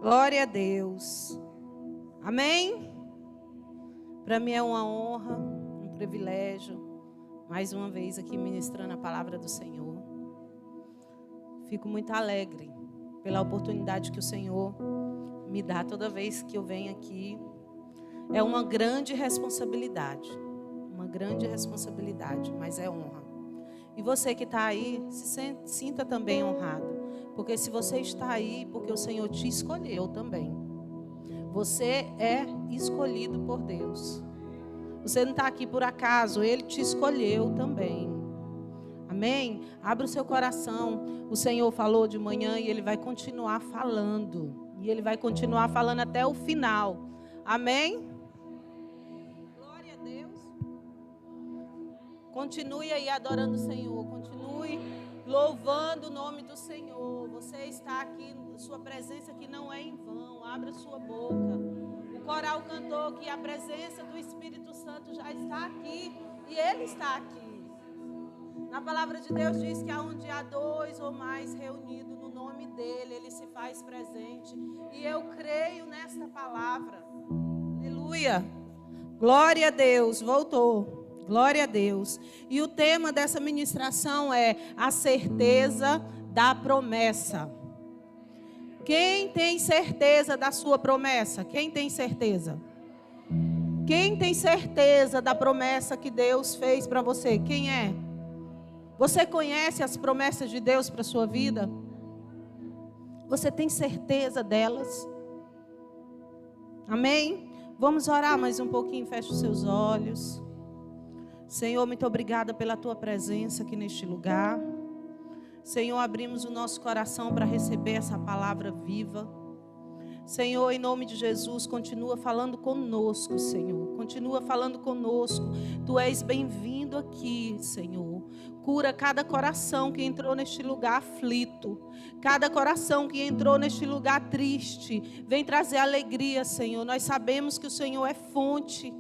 Glória a Deus. Amém? Para mim é uma honra, um privilégio, mais uma vez aqui ministrando a palavra do Senhor. Fico muito alegre pela oportunidade que o Senhor me dá toda vez que eu venho aqui. É uma grande responsabilidade, mas é honra. E você que está aí, sinta também honrado. Porque se você está aí, porque o Senhor te escolheu também. Você é escolhido por Deus. Você não está aqui por acaso, Ele te escolheu também. Amém? Abra o seu coração. O Senhor falou de manhã e Ele vai continuar falando. E Ele vai continuar falando até o final. Amém? Glória a Deus. Continue aí adorando o Senhor. Continue louvando o nome do Senhor. Você está aqui, sua presença aqui não é em vão. Abra sua boca. O coral cantou que a presença do Espírito Santo já está aqui. E Ele está aqui. Na palavra de Deus diz que aonde há dois ou mais reunidos no nome dEle, Ele se faz presente. E eu creio nesta palavra. Aleluia. Glória a Deus. Voltou. Glória a Deus. E o tema dessa ministração é a certeza da promessa. Quem tem certeza da sua promessa? Quem tem certeza? Quem tem certeza da promessa que Deus fez para você? Quem é? Você conhece as promessas de Deus para a sua vida? Você tem certeza delas? Amém? Vamos orar mais um pouquinho, feche os seus olhos. Senhor, muito obrigada pela Tua presença aqui neste lugar. Senhor, abrimos o nosso coração para receber essa palavra viva. Senhor, em nome de Jesus, continua falando conosco, Senhor. Continua falando conosco. Tu és bem-vindo aqui, Senhor. Cura cada coração que entrou neste lugar aflito. Cada coração que entrou neste lugar triste. Vem trazer alegria, Senhor. Nós sabemos que o Senhor é fonte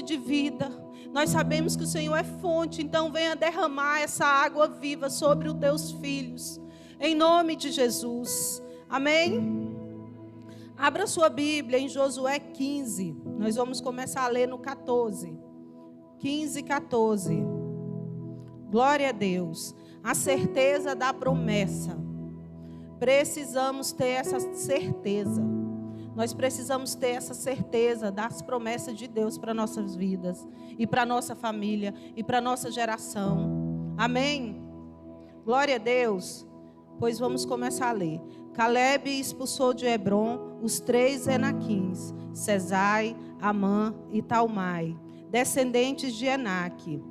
de vida. Nós sabemos que o Senhor é fonte. Então venha derramar essa água viva sobre os teus filhos. Em nome de Jesus. Amém? Abra sua Bíblia em Josué 15. Nós vamos começar a ler no 14. 15, 14. Glória a Deus. A certeza da promessa. Precisamos ter essa certeza. Nós precisamos ter essa certeza das promessas de Deus para nossas vidas. E para nossa família. E para nossa geração. Amém? Glória a Deus. Pois vamos começar a ler. Caleb expulsou de Hebrom os 3 Enaquins, Sesai, Amã e Talmai, descendentes de Enaque.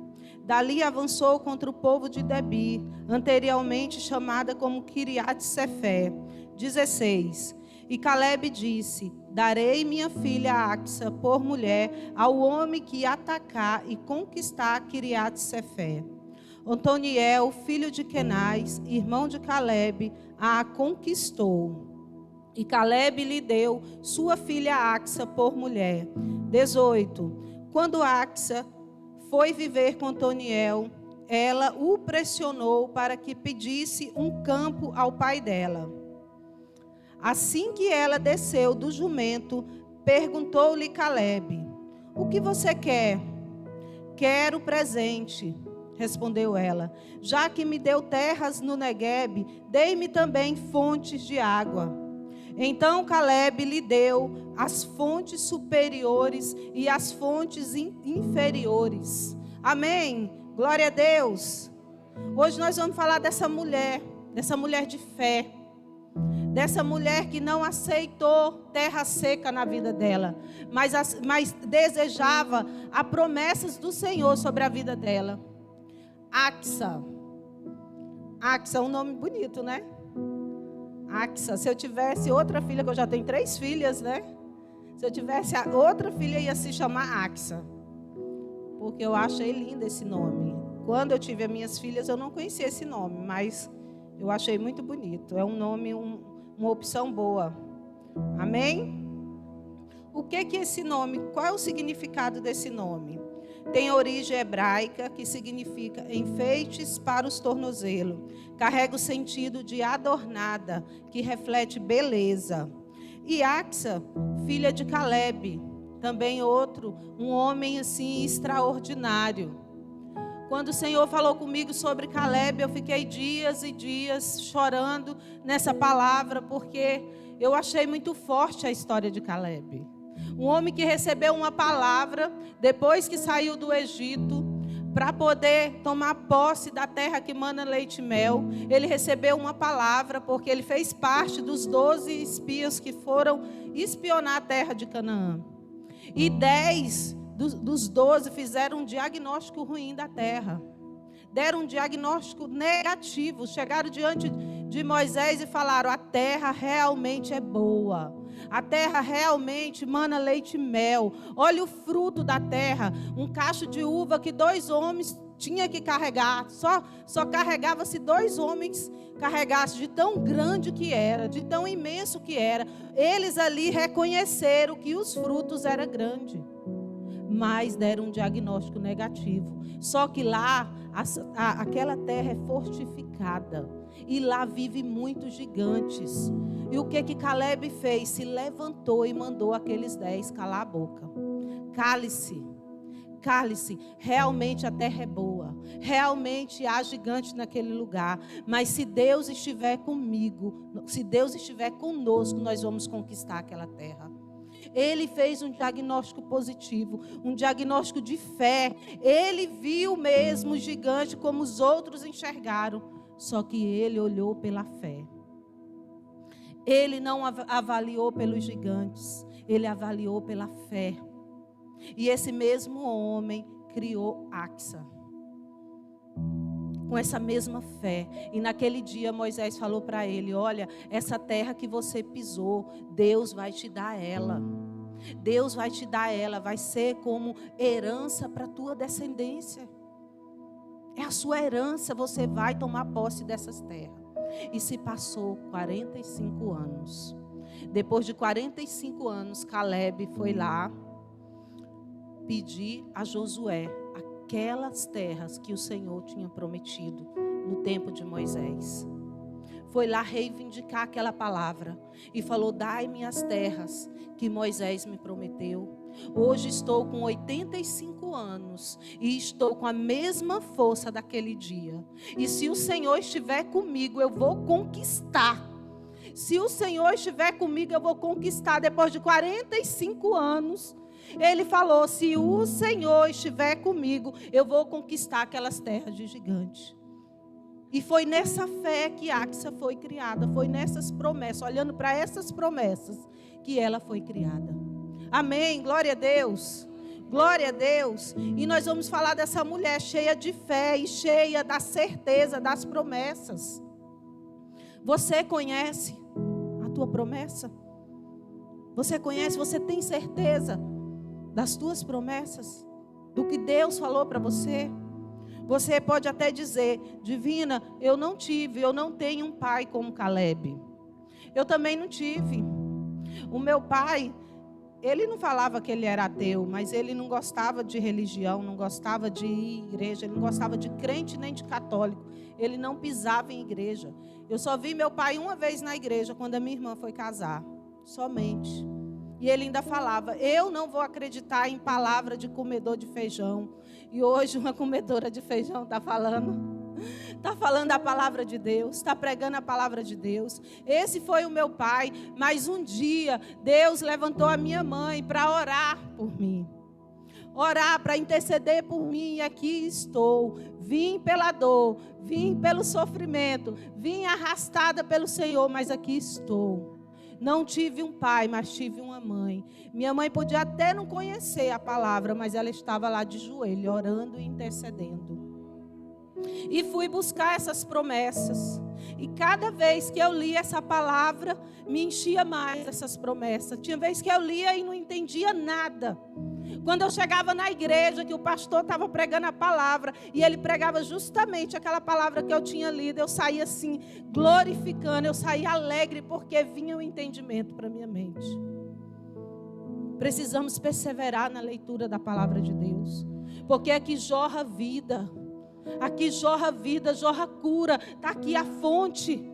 Dali avançou contra o povo de Debir, anteriormente chamada como Quiriat-Sefé. 16. E Caleb disse: darei minha filha Axa por mulher ao homem que atacar e conquistar Quiriat-Sefé. Otoniel, filho de Kenaz, irmão de Caleb, a conquistou. E Caleb lhe deu sua filha Axa por mulher. 18. Quando Axa foi viver com Otoniel, ela o pressionou para que pedisse um campo ao pai dela. Assim que ela desceu do jumento, perguntou-lhe Caleb: o que você quer? Quero presente, respondeu ela. Já que me deu terras no Neguebe, dei-me também fontes de água. Então Caleb lhe deu as fontes superiores e as fontes inferiores. Amém? Glória a Deus. Hoje nós vamos falar dessa mulher de fé. Dessa mulher que não aceitou terra seca na vida dela, mas desejava as promessas do Senhor sobre a vida dela. Axa. Axa é um nome bonito, né? Axa. Se eu tivesse outra filha, que eu já tenho 3 filhas, né? Se eu tivesse outra filha, ia se chamar Axa. Porque eu achei lindo esse nome. Quando eu tive as minhas filhas, eu não conhecia esse nome, mas eu achei muito bonito. É um nome, uma opção boa. Amém? O que é esse nome? Qual é o significado desse nome? Tem origem hebraica, que significa enfeites para os tornozelos. Carrega o sentido de adornada, que reflete beleza. E Axa, filha de Caleb, também outro, um homem assim extraordinário. Quando o Senhor falou comigo sobre Caleb, eu fiquei dias e dias chorando nessa palavra, porque eu achei muito forte a história de Caleb. Um homem que recebeu uma palavra depois que saiu do Egito, para poder tomar posse da terra que mana leite e mel. Ele recebeu uma palavra porque ele fez parte dos 12 espias que foram espionar a terra de Canaã. E 10 dos 12 fizeram um diagnóstico ruim da terra. Deram um diagnóstico negativo. Chegaram diante de Moisés e falaram: a terra realmente é boa. A terra realmente mana leite e mel. Olha o fruto da terra. Um cacho de uva que 2 homens tinham que carregar. Só carregava se 2 homens carregassem, de tão grande que era, de tão imenso que era. Eles ali reconheceram que os frutos eram grandes, mas deram um diagnóstico negativo. Só que lá, aquela terra é fortificada. E lá vive muitos gigantes. E o que Caleb fez? Se levantou e mandou aqueles 10 calar a boca. Cale-se. Cale-se. Realmente a terra é boa. Realmente há gigantes naquele lugar. Mas se Deus estiver comigo, se Deus estiver conosco, nós vamos conquistar aquela terra. Ele fez um diagnóstico positivo, um diagnóstico de fé. Ele viu mesmo o gigante como os outros enxergaram. Só que ele olhou pela fé. Ele não avaliou pelos gigantes. Ele avaliou pela fé. E esse mesmo homem criou Axa, com essa mesma fé. E naquele dia Moisés falou para ele: olha, essa terra que você pisou, Deus vai te dar ela. Deus vai te dar ela, vai ser como herança para a tua descendência. É a sua herança, você vai tomar posse dessas terras. E se passou 45 anos. Depois de 45 anos, Caleb foi lá pedir a Josué aquelas terras que o Senhor tinha prometido no tempo de Moisés. Foi lá reivindicar aquela palavra e falou: dai-me as terras que Moisés me prometeu. Hoje estou com 85 anos e estou com a mesma força daquele dia. E se o Senhor estiver comigo, eu vou conquistar. Se o Senhor estiver comigo, eu vou conquistar. Depois de 45 anos, ele falou: se o Senhor estiver comigo, eu vou conquistar aquelas terras de gigante. E foi nessa fé que Axa foi criada. Foi nessas promessas, olhando para essas promessas, que ela foi criada. Amém, glória a Deus. Glória a Deus. E nós vamos falar dessa mulher cheia de fé e cheia da certeza das promessas. Você conhece a tua promessa? Você conhece, você tem certeza das tuas promessas? Do que Deus falou para você? Você pode até dizer: Divina, eu não tenho um pai como Caleb. Eu também não tive. O meu pai, ele não falava que ele era ateu, mas ele não gostava de religião, não gostava de ir à igreja, ele não gostava de crente nem de católico. Ele não pisava em igreja. Eu só vi meu pai uma vez na igreja, quando a minha irmã foi casar. Somente. E ele ainda falava: eu não vou acreditar em palavra de comedor de feijão. E hoje uma comedora de feijão está falando a palavra de Deus, está pregando a palavra de Deus. Esse foi o meu pai. Mas um dia Deus levantou a minha mãe para orar por mim. Orar, para interceder por mim. E aqui estou. Vim pela dor, vim pelo sofrimento, vim arrastada pelo Senhor, mas aqui estou. Não tive um pai, mas tive uma mãe. Minha mãe podia até não conhecer a palavra, mas ela estava lá de joelho, orando e intercedendo. E fui buscar essas promessas. E cada vez que eu lia essa palavra, me enchia mais essas promessas. Tinha vez que eu lia e não entendia nada. Quando eu chegava na igreja, que o pastor estava pregando a palavra, e ele pregava justamente aquela palavra que eu tinha lido, eu saía assim, glorificando, eu saía alegre, porque vinha o entendimento para minha mente. Precisamos perseverar na leitura da palavra de Deus, porque aqui jorra vida. Aqui jorra vida, jorra cura. Está aqui a fonte.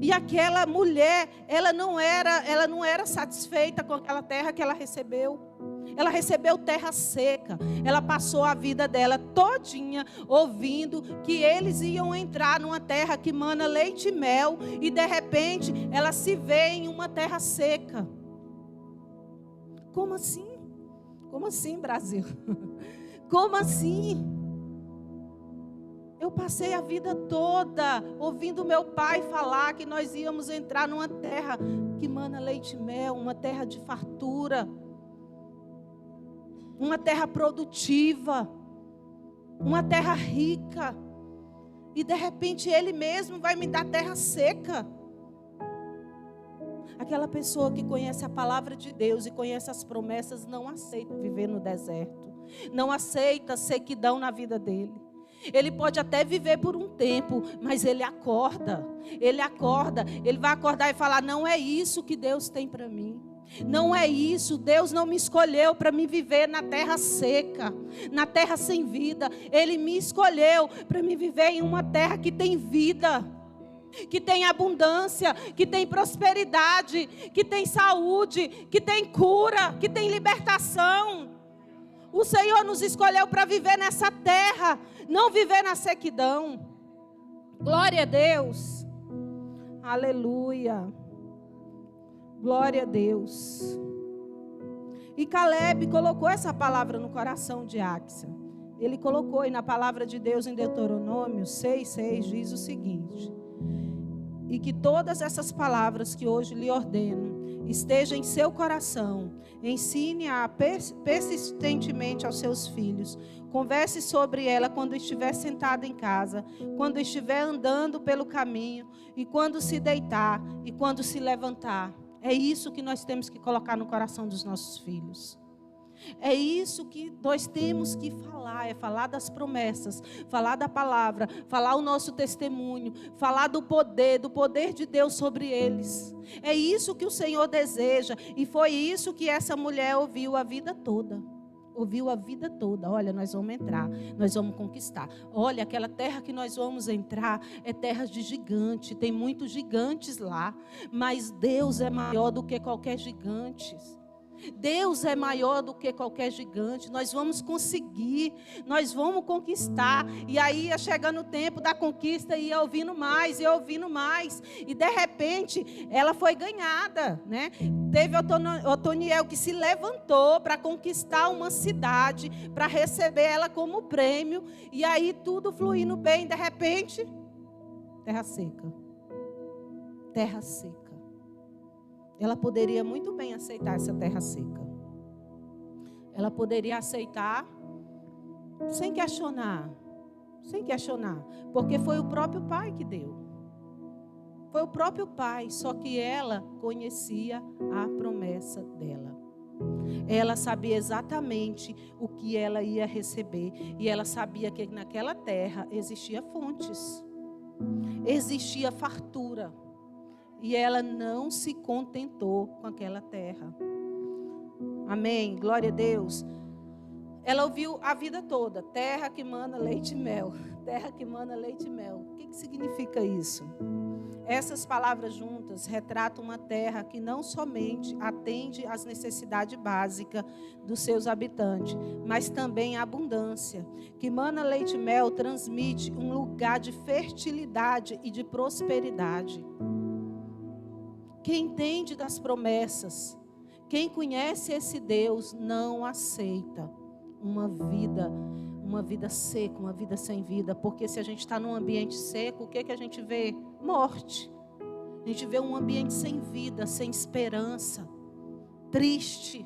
E aquela mulher, ela não era satisfeita com aquela terra que ela recebeu. Ela recebeu terra seca. Ela passou a vida dela todinha ouvindo que eles iam entrar numa terra que mana leite e mel. E de repente, ela se vê em uma terra seca. Como assim? Como assim, Brasil? Como assim? Eu passei a vida toda ouvindo meu pai falar que nós íamos entrar numa terra que mana leite e mel, uma terra de fartura, uma terra produtiva, uma terra rica. E de repente ele mesmo vai me dar terra seca. Aquela pessoa que conhece a palavra de Deus e conhece as promessas não aceita viver no deserto, não aceita sequidão na vida dele. Ele pode até viver por um tempo, mas ele vai acordar e falar: não é isso que Deus tem para mim. Não é isso, Deus não me escolheu para me viver na terra seca, na terra sem vida. Ele me escolheu para me viver em uma terra que tem vida, que tem abundância, que tem prosperidade, que tem saúde, que tem cura, que tem libertação. O Senhor nos escolheu para viver nessa terra, não viver na sequidão. Glória a Deus. Aleluia. Glória a Deus. E Caleb colocou essa palavra no coração de Áquisa. Ele colocou, e na palavra de Deus em Deuteronômio 6:6 diz o seguinte: e que todas essas palavras que hoje lhe ordeno estejam em seu coração, ensine-a persistentemente aos seus filhos, converse sobre ela quando estiver sentado em casa, quando estiver andando pelo caminho, e quando se deitar, e quando se levantar. É isso que nós temos que colocar no coração dos nossos filhos. É isso que nós temos que falar, é falar das promessas, falar da palavra, falar o nosso testemunho, falar do poder de Deus sobre eles. É isso que o Senhor deseja, e foi isso que essa mulher ouviu a vida toda. Ouviu a vida toda: olha, nós vamos entrar, nós vamos conquistar. Olha, aquela terra que nós vamos entrar é terra de gigante, tem muitos gigantes lá, mas Deus é maior do que qualquer gigante. Deus é maior do que qualquer gigante. Nós vamos conseguir, nós vamos conquistar. E aí ia chegando o tempo da conquista, e ia ouvindo mais, e de repente ela foi ganhada, né? Teve Otoniel que se levantou para conquistar uma cidade, para receber ela como prêmio, e aí tudo fluindo bem. De repente, terra seca. Terra seca. Ela poderia muito bem aceitar essa terra seca. Ela poderia aceitar sem questionar, porque foi o próprio pai que deu. Foi o próprio pai, só que ela conhecia a promessa dela. Ela sabia exatamente o que ela ia receber, e ela sabia que naquela terra existia fontes, existia fartura. E ela não se contentou com aquela terra. Amém, glória a Deus. Ela ouviu a vida toda: terra que mana leite e mel. Terra que mana leite e mel. O que significa isso? Essas palavras juntas retratam uma terra que não somente atende às necessidades básicas dos seus habitantes, mas também a abundância. Que mana leite e mel transmite um lugar de fertilidade e de prosperidade. Quem entende das promessas, quem conhece esse Deus, não aceita uma vida seca, uma vida sem vida. Porque se a gente está num ambiente seco, o que a gente vê? Morte. A gente vê um ambiente sem vida, sem esperança, triste,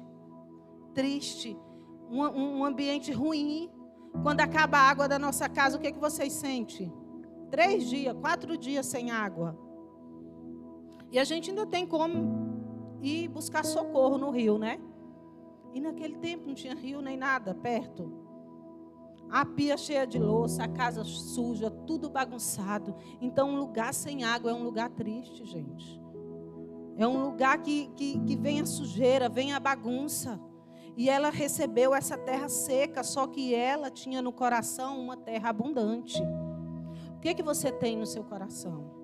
um ambiente ruim. Quando acaba a água da nossa casa, o que vocês sentem? 3 dias, 4 dias sem água. E a gente ainda tem como ir buscar socorro no rio, né? E naquele tempo não tinha rio nem nada perto. A pia cheia de louça, a casa suja, tudo bagunçado. Então, um lugar sem água é um lugar triste, gente. É um lugar que vem a sujeira, vem a bagunça. E ela recebeu essa terra seca, só que ela tinha no coração uma terra abundante. O que você tem no seu coração?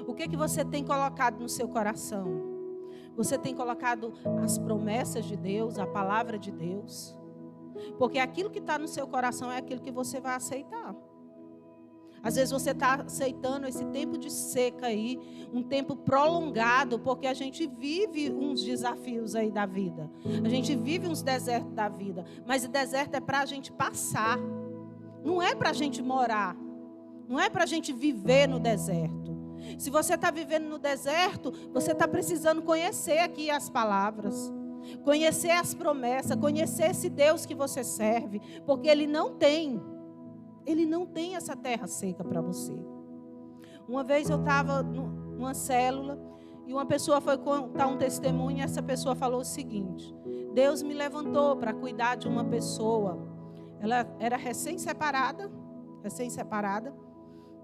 O que você tem colocado no seu coração? Você tem colocado as promessas de Deus, a palavra de Deus? Porque aquilo que está no seu coração é aquilo que você vai aceitar. Às vezes você está aceitando esse tempo de seca aí, um tempo prolongado, porque a gente vive uns desafios aí da vida. A gente vive uns desertos da vida. Mas o deserto é para a gente passar. Não é para a gente morar. Não é para a gente viver no deserto. Se você está vivendo no deserto, você está precisando conhecer aqui as palavras. Conhecer as promessas, conhecer esse Deus que você serve. Porque Ele não tem essa terra seca para você. Uma vez eu estava numa célula e uma pessoa foi contar um testemunho e essa pessoa falou o seguinte: Deus me levantou para cuidar de uma pessoa. Ela era recém-separada.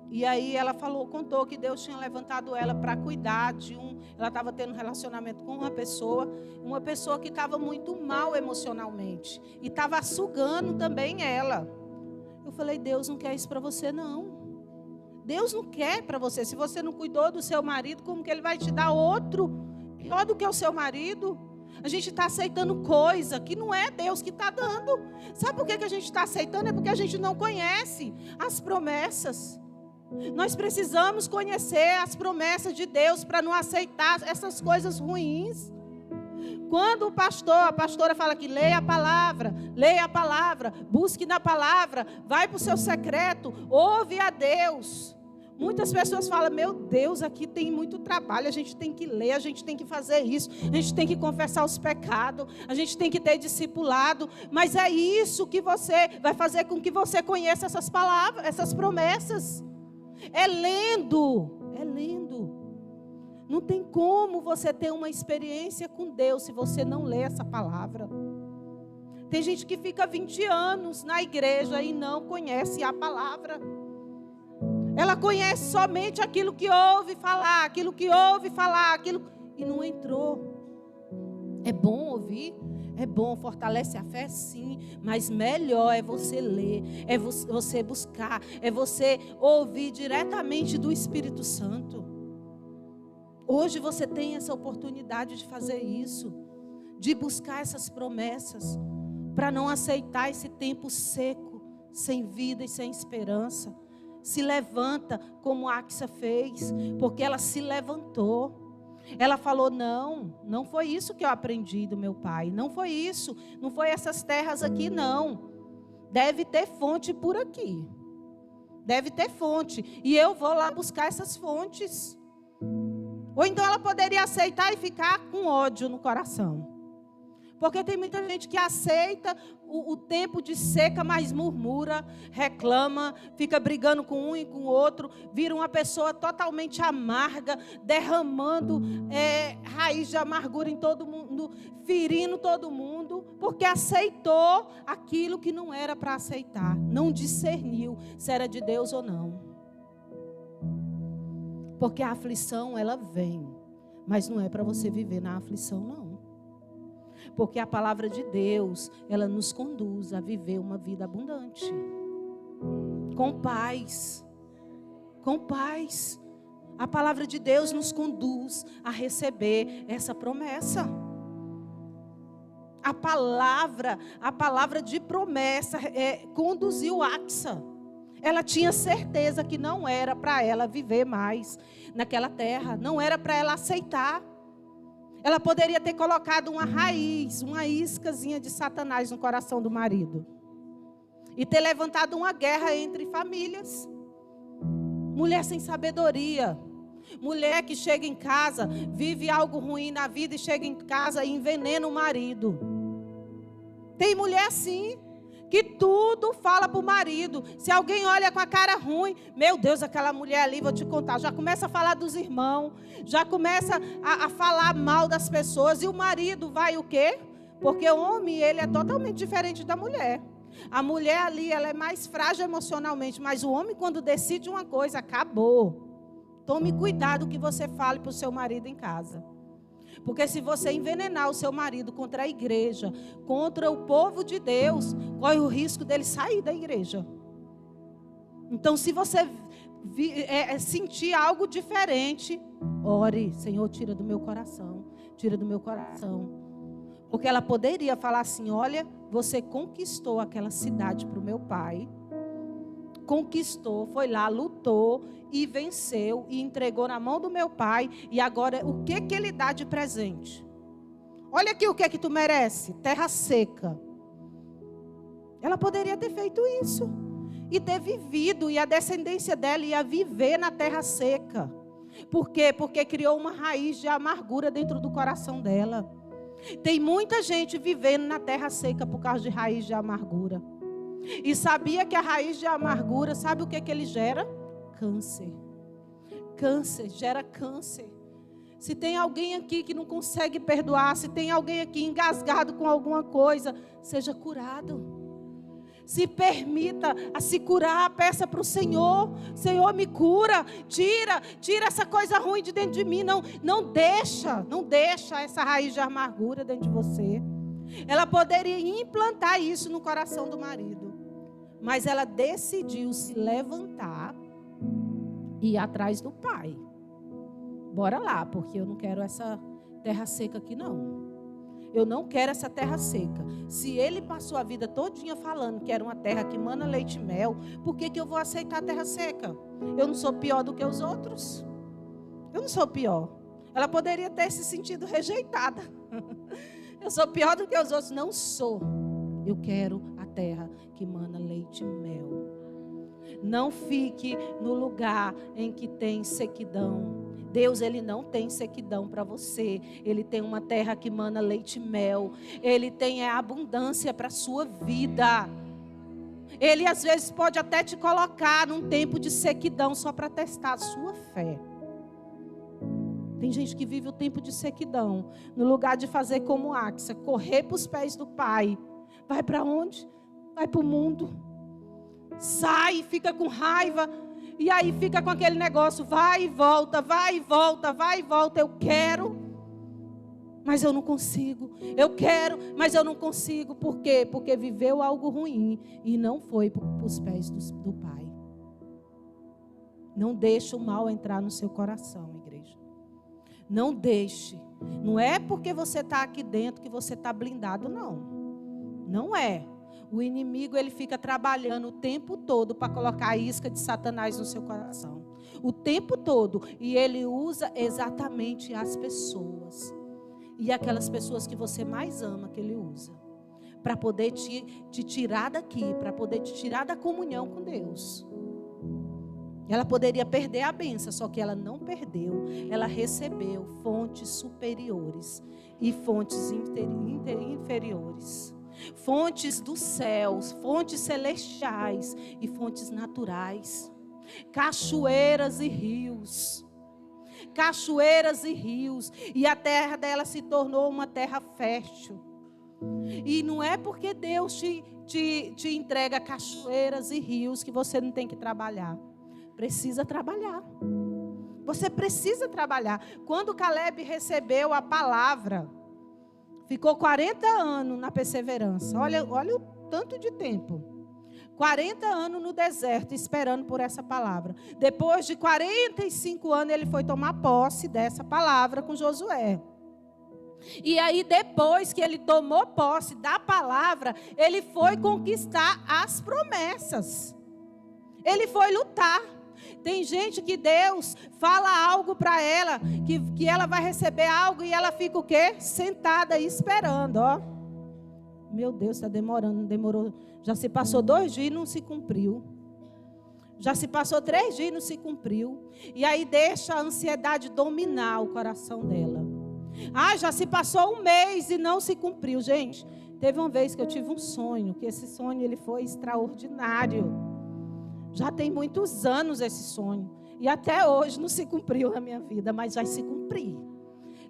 E aí ela contou que Deus tinha levantado ela para cuidar ela estava tendo um relacionamento com uma pessoa que estava muito mal emocionalmente. E estava sugando também ela. Eu falei, Deus não quer isso para você, não. Deus não quer para você. Se você não cuidou do seu marido, como que Ele vai te dar outro pior do que o seu marido? A gente está aceitando coisa que não é Deus que está dando. Sabe por que a gente está aceitando? É porque a gente não conhece as promessas. Nós precisamos conhecer as promessas de Deus para não aceitar essas coisas ruins. Quando a pastora fala que leia a palavra, busque na palavra, vai para o seu secreto, ouve a Deus. Muitas pessoas falam, meu Deus, aqui tem muito trabalho, a gente tem que ler, a gente tem que fazer isso, a gente tem que confessar os pecados, a gente tem que ter discipulado, mas é isso que vai fazer com que você conheça essas palavras, essas promessas. É lendo. Não tem como você ter uma experiência com Deus se você não lê essa palavra. Tem gente que fica 20 anos na igreja e não conhece a palavra. Ela conhece somente aquilo que ouve falar, e não entrou. É bom ouvir, é bom, fortalece a fé sim, mas melhor é você ler, é você buscar, é você ouvir diretamente do Espírito Santo. Hoje você tem essa oportunidade de fazer isso, de buscar essas promessas, para não aceitar esse tempo seco, sem vida e sem esperança. Se levanta como Axa fez, porque ela se levantou. Ela falou, não foi isso que eu aprendi do meu pai, não foi isso, não foi essas terras aqui não. Deve ter fonte por aqui, deve ter fonte, e eu vou lá buscar essas fontes. Ou então ela poderia aceitar e ficar com ódio no coração. Porque tem muita gente que aceita o tempo de seca, mas murmura, reclama, fica brigando com um e com o outro, vira uma pessoa totalmente amarga, derramando raiz de amargura em todo mundo, ferindo todo mundo, porque aceitou aquilo que não era para aceitar, não discerniu se era de Deus ou não. Porque a aflição, ela vem, mas não é para você viver na aflição, não. Porque a palavra de Deus, ela nos conduz a viver uma vida abundante. Com paz. Com paz. A palavra de Deus nos conduz a receber essa promessa. A palavra de promessa conduziu Axa. Ela tinha certeza que não era para ela viver mais naquela terra. Não era para ela aceitar. Ela poderia ter colocado uma raiz, uma iscazinha de Satanás no coração do marido. E ter levantado uma guerra entre famílias. Mulher sem sabedoria. Mulher que chega em casa, vive algo ruim na vida e chega em casa e envenena o marido. Tem mulher assim, que tudo fala para o marido. Se alguém olha com a cara ruim, meu Deus, aquela mulher ali, vou te contar, já começa a falar dos irmãos, já começa a falar mal das pessoas, e o marido vai o quê? Porque o homem, ele é totalmente diferente da mulher. A mulher ali, ela é mais frágil emocionalmente, mas o homem, quando decide uma coisa, acabou. Tome cuidado que você fale para o seu marido em casa. Porque se você envenenar o seu marido contra a igreja, contra o povo de Deus, corre o risco dele sair da igreja. Então, se você sentir algo diferente, ore: Senhor, tira do meu coração, tira do meu coração. Porque ela poderia falar assim: olha, você conquistou aquela cidade para o meu pai, conquistou, foi lá, lutou e venceu e entregou na mão do meu pai, e agora o que ele dá de presente? Olha aqui o que tu merece: terra seca. Ela poderia ter feito isso e ter vivido, e a descendência dela ia viver na terra seca. Por quê? Porque criou uma raiz de amargura dentro do coração dela. Tem muita gente vivendo na terra seca por causa de raiz de amargura. E sabia que a raiz de amargura, sabe o que ele gera? Câncer. Câncer, gera câncer. Se tem alguém aqui que não consegue perdoar, se tem alguém aqui engasgado com alguma coisa, seja curado. Se permita a se curar, peça para o Senhor: Senhor, me cura, tira essa coisa ruim de dentro de mim. Não deixa essa raiz de amargura dentro de você. Ela poderia implantar isso no coração do marido, mas ela decidiu se levantar e ir atrás do pai. Bora lá, porque eu não quero essa terra seca aqui não. Eu não quero essa terra seca. Se ele passou a vida todinha falando que era uma terra que mana leite e mel, por que eu vou aceitar a terra seca? Eu não sou pior do que os outros. Eu não sou pior. Ela poderia ter se sentido rejeitada. Eu sou pior do que os outros. Não sou. Eu quero a terra que mana leite e mel. Não fique no lugar em que tem sequidão. Deus, Ele não tem sequidão para você. Ele tem uma terra que mana leite e mel. Ele tem a abundância para a sua vida. Ele às vezes pode até te colocar num tempo de sequidão só para testar a sua fé. Tem gente que vive o tempo de sequidão, no lugar de fazer como Axa, correr para os pés do Pai. Vai para onde? Vai para o mundo. Sai, fica com raiva. E aí fica com aquele negócio: vai e volta, vai e volta, vai e volta. Eu quero, mas eu não consigo. Eu quero, mas eu não consigo. Por quê? Porque viveu algo ruim e não foi para os pés do Pai. Não deixe o mal entrar no seu coração, igreja. Não deixe. Não é porque você está aqui dentro que você está blindado, não. Não é. O inimigo, ele fica trabalhando o tempo todo para colocar a isca de Satanás no seu coração. O tempo todo. E ele usa exatamente as pessoas. E aquelas pessoas que você mais ama, que ele usa. Para poder te tirar daqui, para poder te tirar da comunhão com Deus. Ela poderia perder a bênção, só que ela não perdeu. Ela recebeu fontes superiores e fontes inferiores. Fontes dos céus, fontes celestiais e fontes naturais. Cachoeiras e rios. Cachoeiras e rios. E a terra dela se tornou uma terra fértil. E não é porque Deus te entrega cachoeiras e rios que você não tem que trabalhar. Precisa trabalhar. Você precisa trabalhar. Quando Caleb recebeu a palavra, ficou 40 anos na perseverança. Olha o tanto de tempo. 40 anos no deserto, esperando por essa palavra. Depois de 45 anos, ele foi tomar posse dessa palavra com Josué. E aí, depois que ele tomou posse da palavra, ele foi conquistar as promessas. Ele foi lutar. Tem gente que Deus fala algo para ela, que ela vai receber algo e ela fica o quê? Sentada aí esperando, ó. Meu Deus, está demorando, demorou. Já se passou 2 dias e não se cumpriu. Já se passou 3 dias e não se cumpriu. E aí deixa a ansiedade dominar o coração dela. Já se passou 1 mês e não se cumpriu. Gente, teve uma vez que eu tive um sonho, que esse sonho ele foi extraordinário. Já tem muitos anos esse sonho. E até hoje não se cumpriu na minha vida, mas vai se cumprir.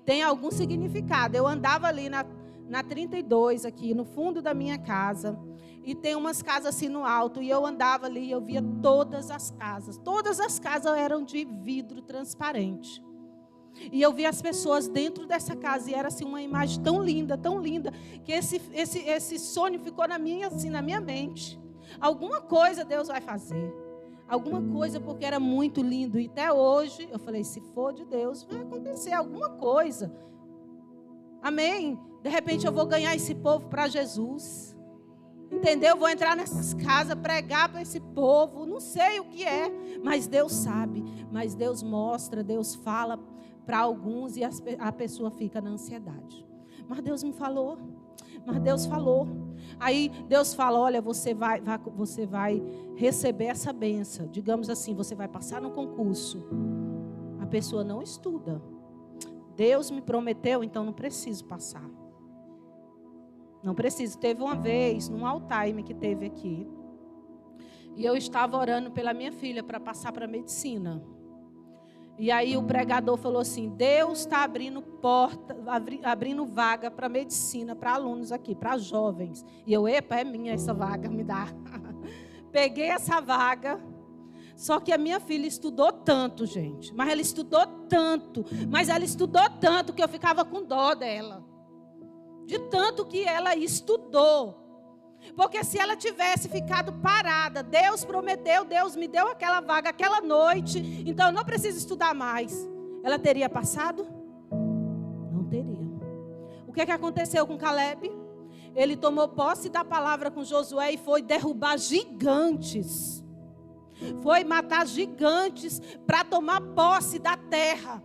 Tem algum significado. Eu andava ali na 32, aqui no fundo da minha casa. E tem umas casas assim no alto. E eu andava ali e eu via todas as casas. Todas as casas eram de vidro transparente. E eu via as pessoas dentro dessa casa. E era assim uma imagem tão linda, que esse sonho ficou na minha mente. Alguma coisa Deus vai fazer. alguma coisa, porque era muito lindo. E até hoje, eu falei, se for de Deus, vai acontecer alguma coisa. Amém? De repente eu vou ganhar esse povo para Jesus. Entendeu? Vou entrar nessas casas, pregar para esse povo. Não sei o que é, mas Deus sabe. Mas Deus mostra, Deus fala para alguns e a pessoa fica na ansiedade. Mas Deus me falou. Mas Deus falou. Aí Deus fala, olha, você vai receber essa bênção. Digamos assim, você vai passar no concurso. A pessoa não estuda. Deus me prometeu, então não preciso passar. Não preciso. Teve uma vez, num all-time que teve aqui, e eu estava orando pela minha filha para passar para medicina. E aí o pregador falou assim, Deus está abrindo porta, abrindo vaga para medicina, para alunos aqui, para jovens. E eu, epa, é minha essa vaga, me dá. Peguei essa vaga. Só que a minha filha estudou tanto, gente. Mas ela estudou tanto que eu ficava com dó dela. De tanto que ela estudou. Porque se ela tivesse ficado parada, Deus prometeu, Deus me deu aquela vaga, aquela noite, então eu não preciso estudar mais. Ela teria passado? Não teria. O que aconteceu com Caleb? Ele tomou posse da palavra com Josué e foi derrubar gigantes. Foi matar gigantes para tomar posse da terra.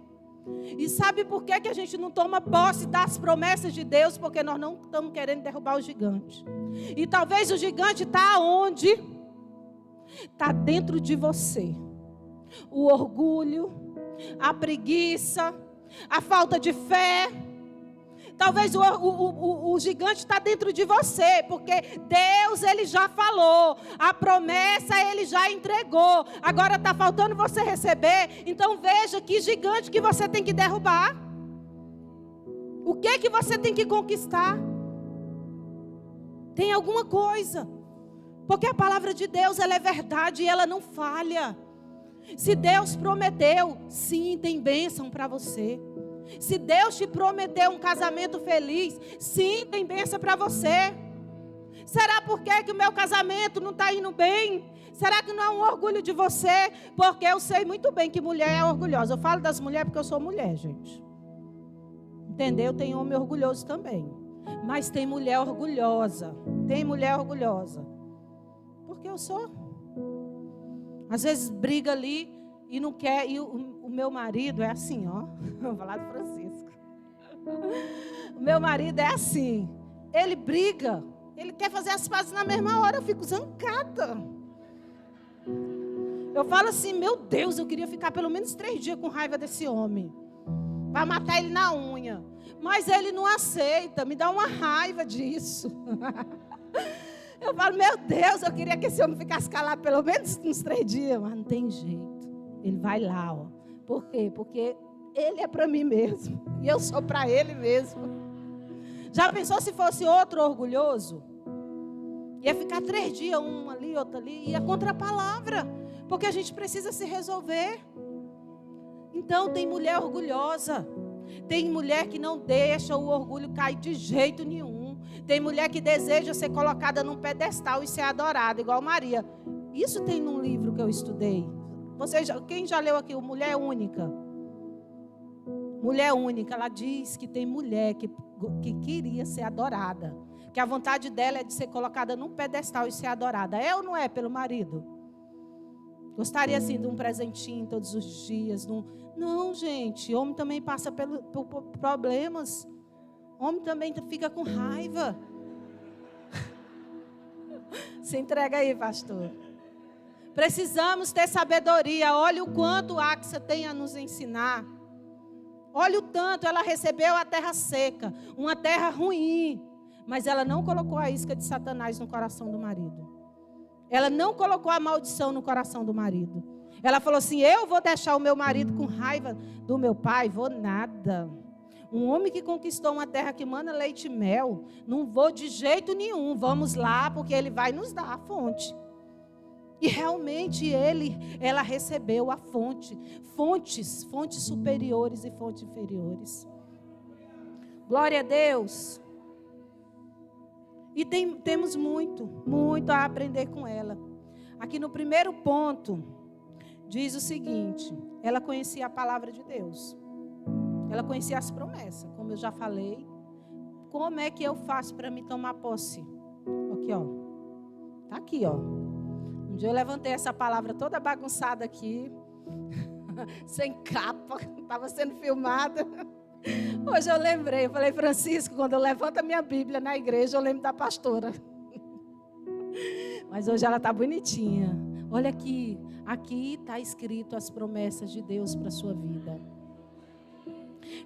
E sabe por que a gente não toma posse das promessas de Deus? Porque nós não estamos querendo derrubar o gigante. E talvez o gigante está onde? Está dentro de você. O orgulho, a preguiça, a falta de fé. Talvez o gigante está dentro de você, porque Deus, Ele já falou, a promessa Ele já entregou, agora está faltando você receber. Então veja que gigante que você tem que derrubar. O que você tem que conquistar? Tem alguma coisa, porque a palavra de Deus ela é verdade e ela não falha. Se Deus prometeu, sim, tem bênção para você. Se Deus te prometeu um casamento feliz, sim, tem bênção para você. Será por que o meu casamento não está indo bem? Será que não é um orgulho de você? Porque eu sei muito bem que mulher é orgulhosa. Eu falo das mulheres porque eu sou mulher, gente. Entendeu? Tem homem orgulhoso também. Mas tem mulher orgulhosa. Tem mulher orgulhosa. Porque eu sou. Às vezes briga ali e não quer. E o meu marido é assim, ó. Vou falar do Francisco. O meu marido é assim. Ele briga. Ele quer fazer as pazes na mesma hora. Eu fico zancada. Eu falo assim, meu Deus, eu queria ficar pelo menos 3 dias com raiva desse homem. Para matar ele na unha. Mas ele não aceita. Me dá uma raiva disso. Eu falo, meu Deus, eu queria que esse homem ficasse calado pelo menos uns 3 dias. Mas não tem jeito. Ele vai lá, ó. Por quê? Porque ele é para mim mesmo. E eu sou para ele mesmo. Já pensou se fosse outro orgulhoso? Ia ficar 3 dias, um ali, outro ali. Ia contra a palavra. Porque a gente precisa se resolver. Então tem mulher orgulhosa. Tem mulher que não deixa o orgulho cair de jeito nenhum. Tem mulher que deseja ser colocada num pedestal e ser adorada, igual Maria. Isso tem num livro que eu estudei. Quem já leu aqui, o Mulher Única? Mulher Única, ela diz que tem mulher que queria ser adorada. Que a vontade dela é de ser colocada num pedestal e ser adorada. É ou não é pelo marido? Gostaria assim de um presentinho todos os dias. Não, gente, homem também passa por problemas. Homem também fica com raiva. Se entrega aí, pastor. Precisamos ter sabedoria. Olha o quanto a Axa tem a nos ensinar. Olha o tanto, ela recebeu a terra seca, uma terra ruim. Mas ela não colocou a isca de Satanás no coração do marido. Ela não colocou a maldição no coração do marido. Ela falou assim, eu vou deixar o meu marido com raiva do meu pai? Vou nada. Um homem que conquistou uma terra que mana leite e mel, não vou de jeito nenhum. Vamos lá, porque ele vai nos dar a fonte. E realmente ela recebeu a fonte. Fontes superiores e fontes inferiores. Glória a Deus. E temos muito a aprender com ela. Aqui no primeiro ponto, diz o seguinte: ela conhecia a palavra de Deus. Ela conhecia as promessas, como eu já falei. Como é que eu faço para me tomar posse? Aqui, ó. Tá aqui, ó. Um dia eu levantei essa palavra toda bagunçada aqui, sem capa, estava sendo filmada. Hoje eu lembrei, eu falei, Francisco, quando eu levanto a minha Bíblia na igreja, eu lembro da pastora. Mas hoje ela está bonitinha. Olha aqui, aqui está escrito as promessas de Deus para a sua vida.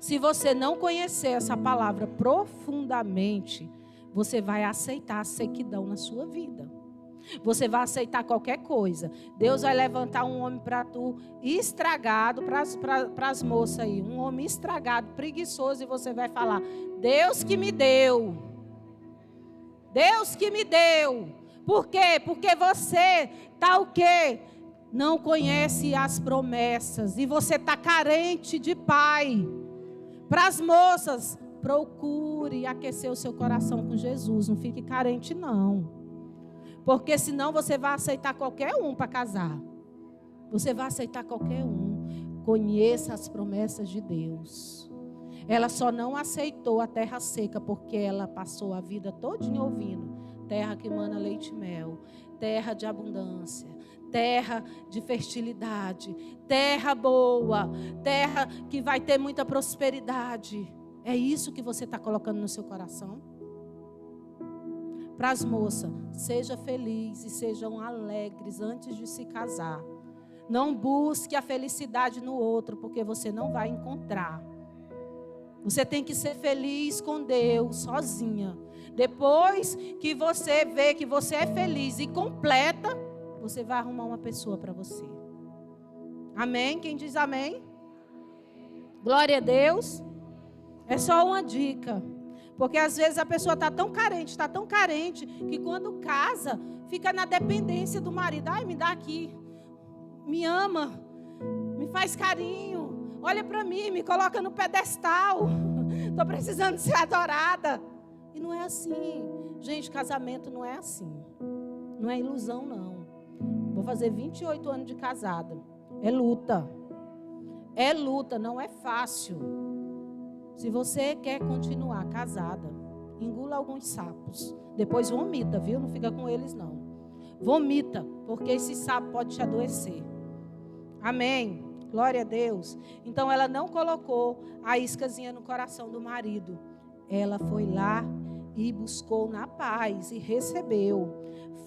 Se você não conhecer essa palavra profundamente, você vai aceitar a sequidão na sua vida. Você vai aceitar qualquer coisa. Deus vai levantar um homem para tu estragado, para as moças aí. Um homem estragado, preguiçoso, e você vai falar: Deus que me deu. Deus que me deu. Por quê? Porque você está o quê? Não conhece as promessas. E você está carente de pai. Para as moças, procure aquecer o seu coração com Jesus. Não fique carente, não. Porque senão você vai aceitar qualquer um para casar. Você vai aceitar qualquer um. Conheça as promessas de Deus. Ela só não aceitou a terra seca porque ela passou a vida todinha ouvindo: terra que mana leite e mel, terra de abundância, terra de fertilidade, terra boa, terra que vai ter muita prosperidade. É isso que você está colocando no seu coração? Para as moças, seja feliz e sejam alegres antes de se casar. Não busque a felicidade no outro, porque você não vai encontrar. Você tem que ser feliz com Deus, sozinha. Depois que você vê que você é feliz e completa, você vai arrumar uma pessoa para você. Amém? Quem diz amém? Glória a Deus. É só uma dica. Porque às vezes a pessoa está tão carente, que quando casa, fica na dependência do marido. Ai, me dá aqui. Me ama. Me faz carinho. Olha para mim, me coloca no pedestal. Estou precisando ser adorada. E não é assim. Gente, casamento não é assim. Não é ilusão, não. Vou fazer 28 anos de casada. É luta. É luta, não é fácil. Se você quer continuar casada, engula alguns sapos. Depois vomita, viu? Não fica com eles, não. Vomita, porque esse sapo pode te adoecer. Amém. Glória a Deus. Então ela não colocou a iscazinha no coração do marido. Ela foi lá e buscou na paz e recebeu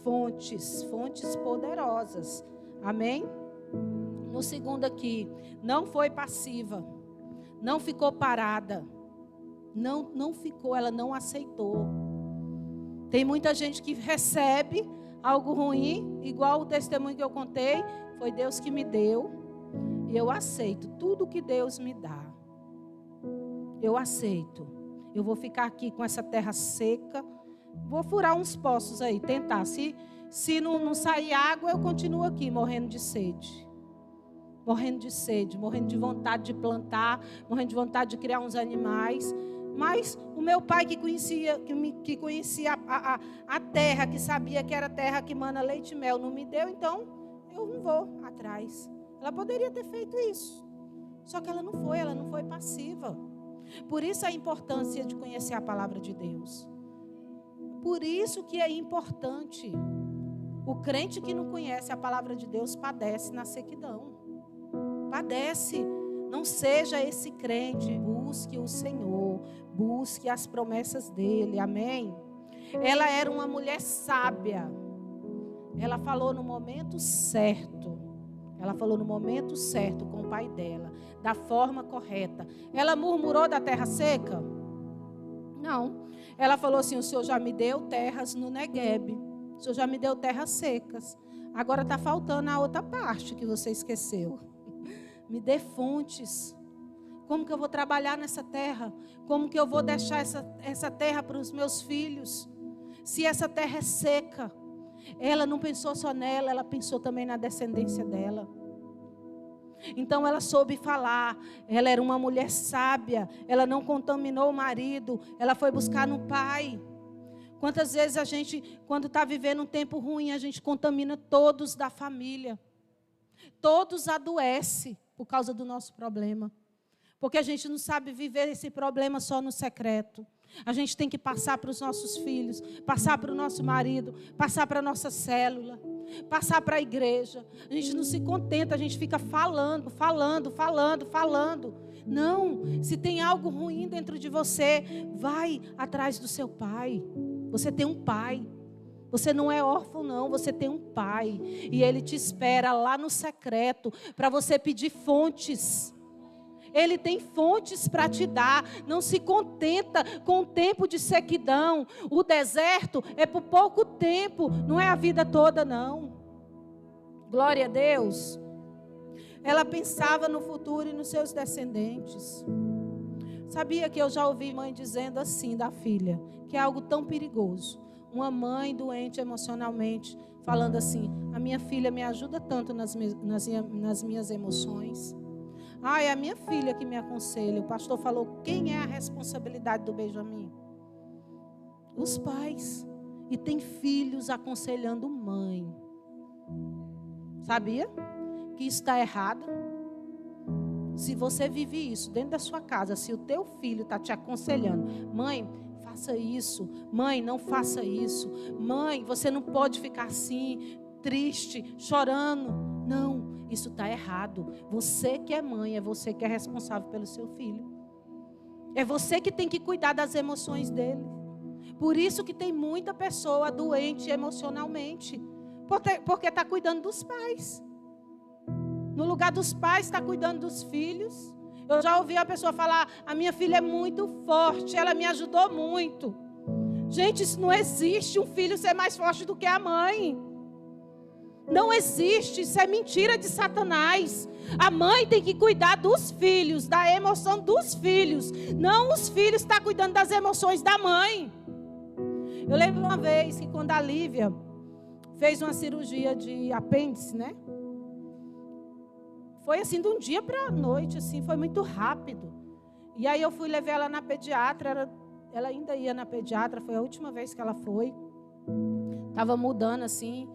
fontes poderosas. Amém? No segundo aqui, não foi passiva. Não ficou parada. Não ficou, ela não aceitou. Tem muita gente que recebe algo ruim, igual o testemunho que eu contei, foi Deus que me deu, e eu aceito tudo que Deus me dá. Eu aceito. Eu vou ficar aqui com essa terra seca, vou furar uns poços aí, tentar. Se não sair água, eu continuo aqui morrendo de sede. Morrendo de vontade de plantar, morrendo de vontade de criar uns animais. Mas o meu pai que conhecia a terra, que sabia que era a terra que mana leite e mel, não me deu, então eu não vou atrás. Ela poderia ter feito isso. Só que ela não foi passiva. Por isso a importância de conhecer a palavra de Deus. Por isso que é importante. O crente que não conhece a palavra de Deus padece na sequidão. Padece. Não seja esse crente. Busque o Senhor. Busque as promessas dele. Amém? Ela era uma mulher sábia. Ela falou no momento certo. Ela falou no momento certo com o pai dela. Da forma correta. Ela murmurou da terra seca? Não. Ela falou assim: o Senhor já me deu terras no Negueb. O Senhor já me deu terras secas. Agora está faltando a outra parte que você esqueceu. Me dê fontes. Como que eu vou trabalhar nessa terra? Como que eu vou deixar essa terra para os meus filhos? Se essa terra é seca. Ela não pensou só nela, ela pensou também na descendência dela. Então ela soube falar. Ela era uma mulher sábia. Ela não contaminou o marido. Ela foi buscar no pai. Quantas vezes a gente, quando está vivendo um tempo ruim, a gente contamina todos da família. Todos adoecem por causa do nosso problema. Porque a gente não sabe viver esse problema só no secreto. A gente tem que passar para os nossos filhos, passar para o nosso marido, passar para a nossa célula, passar para a igreja. A gente não se contenta, a gente fica falando. Não, se tem algo ruim dentro de você, vai atrás do seu pai. Você tem um pai. Você não é órfão, não. Você tem um pai. E ele te espera lá no secreto para você pedir fontes. Ele tem fontes para te dar. Não se contenta com o tempo de sequidão. O deserto é por pouco tempo. Não é a vida toda, não. Glória a Deus. Ela pensava no futuro e nos seus descendentes. Sabia que eu já ouvi mãe dizendo assim da filha, que é algo tão perigoso. Uma mãe doente emocionalmente, falando assim: a minha filha me ajuda tanto nas minhas emoções. É a minha filha que me aconselha. O pastor falou: quem é a responsabilidade do Benjamin? Os pais. E tem filhos aconselhando mãe. Sabia que isso está errado? Se você vive isso dentro da sua casa, se o teu filho está te aconselhando: mãe, faça isso. Mãe, não faça isso. Mãe, você não pode ficar assim, triste, chorando. Não, isso está errado. Você que é mãe, é você que é responsável pelo seu filho. É você que tem que cuidar das emoções dele. Por isso que tem muita pessoa doente emocionalmente. Porque está cuidando dos pais. No lugar dos pais, está cuidando dos filhos. Eu já ouvi a pessoa falar: a minha filha é muito forte, ela me ajudou muito. Gente, isso não existe, um filho ser mais forte do que a mãe. Não existe, isso é mentira de Satanás. A mãe tem que cuidar dos filhos, da emoção dos filhos. Não os filhos estão cuidando das emoções da mãe. Eu lembro uma vez que quando a Lívia fez uma cirurgia de apêndice, né? Foi assim, de um dia para a noite, assim, foi muito rápido. E aí eu fui levar ela na pediatra, ela ainda ia na pediatra, foi a última vez que ela foi. Estava mudando assim,